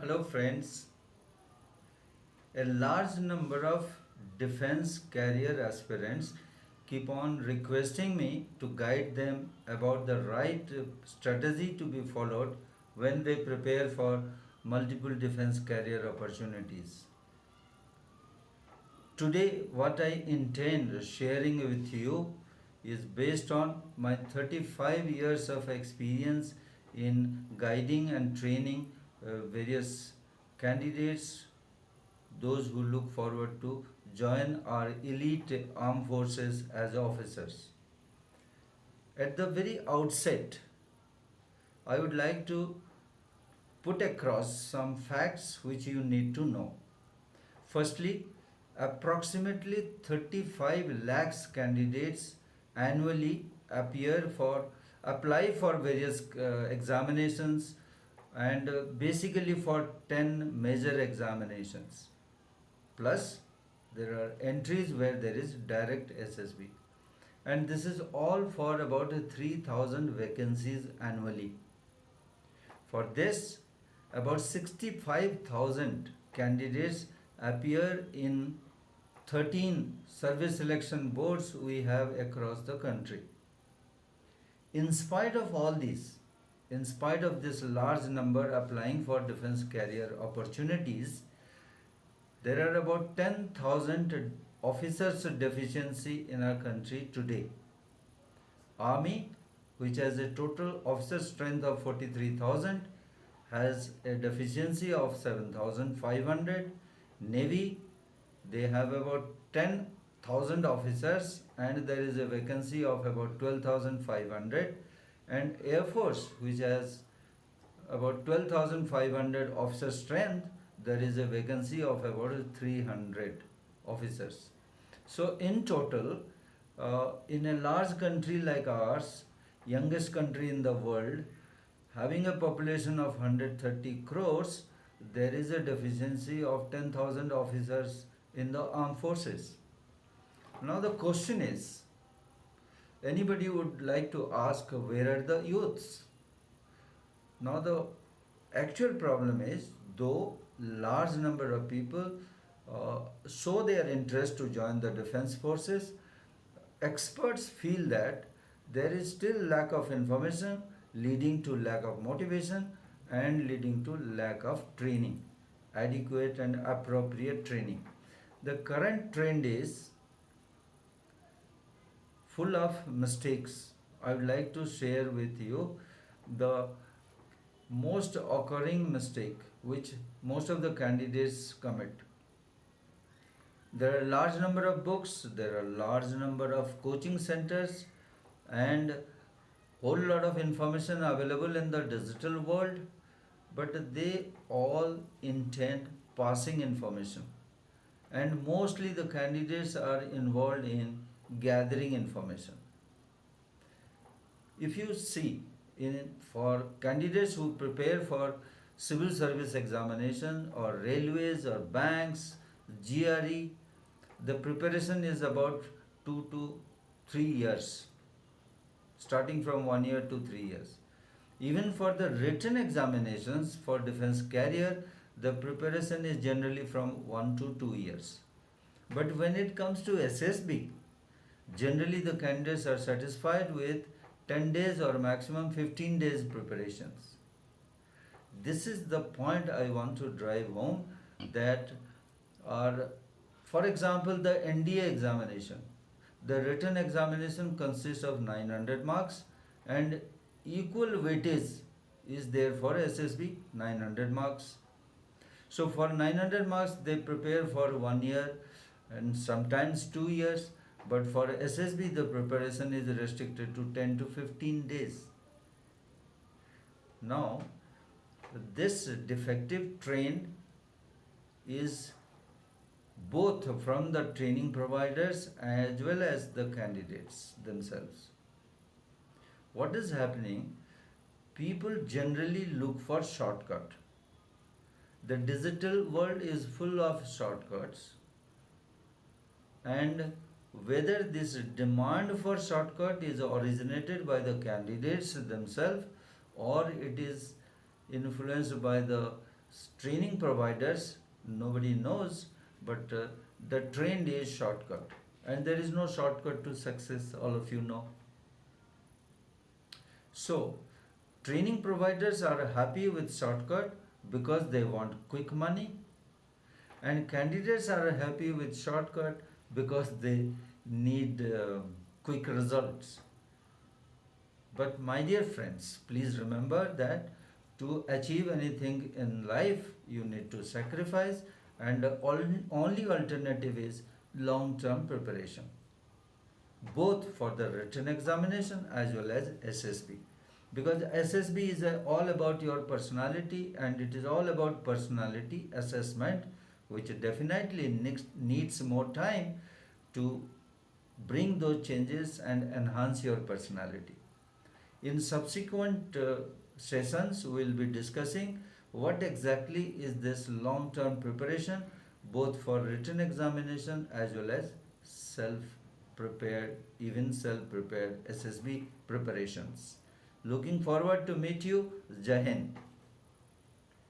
Hello, friends. A large number of defense career aspirants keep on requesting me to guide them about the right strategy to be followed when they prepare for multiple defense career opportunities. Today, what I intend sharing with you is based on my 35 years of experience in guiding and training various candidates, those who look forward to join our elite armed forces as officers. At the very outset, I would like to put across some facts which you need to know. Firstly, approximately 35 lakhs candidates annually apply for various examinations and basically for 10 major examinations. Plus, there are entries where there is direct SSB. And this is all for about 3,000 vacancies annually. For this, about 65,000 candidates appear in 13 service selection boards we have across the country. In spite of all this, in spite of this large number applying for defense career opportunities, there are about 10,000 officers deficiency in our country today. Army, which has a total officer strength of 43,000, has a deficiency of 7,500. Navy, they have about 10,000 officers and there is a vacancy of about 12,500. And Air Force, which has about 12,500 officer strength, there is a vacancy of about 300 officers. So in total, in a large country like ours, youngest country in the world, having a population of 130 crores, there is a deficiency of 10,000 officers in the armed forces. Now the question is, anybody would like to ask, where are the youths? Now the actual problem is, though large number of people show their interest to join the defense forces, experts feel that there is still lack of information, leading to lack of motivation and leading to lack of training, adequate and appropriate training. The current trend is full of mistakes. I would like to share with you the most occurring mistake which most of the candidates commit. There are large number of books, there are large number of coaching centers and whole lot of information available in the digital world, but they all intend passing information. And mostly the candidates are involved in gathering information. If you see, for candidates who prepare for civil service examination or railways or banks, GRE, the preparation is about 2 to 3 years, starting from 1 year to 3 years. Even for the written examinations for defense career, the preparation is generally from 1 to 2 years. But when it comes to SSB, generally the candidates are satisfied with 10 days or maximum 15 days preparations. This is the point I want to drive home, that are, for example, the NDA examination. The written examination consists of 900 marks and equal weightage is there for SSB, 900 marks. So for 900 marks they prepare for 1 year and sometimes 2 years, but for SSB the preparation is restricted to 10 to 15 days. Now, this defective trend is both from the training providers as well as the candidates themselves. What is happening? People generally look for shortcut. The digital world is full of shortcuts, and whether this demand for shortcut is originated by the candidates themselves or it is influenced by the Training providers, nobody knows, but the trend is shortcut. And there is no shortcut to success, all of you know. So, training providers are happy with shortcut because they want quick money, and candidates are happy with shortcut because they need quick results. But my dear friends, please remember that to achieve anything in life, you need to sacrifice, and the only alternative is long term preparation, both for the written examination as well as SSB. Because SSB is all about your personality, and it is all about personality assessment, which definitely needs more time to bring those changes and enhance your personality. In subsequent sessions, we will be discussing what exactly is this long term preparation, both for written examination as well as self prepared, even self prepared SSB preparations. Looking forward to meet you. Jai Hind.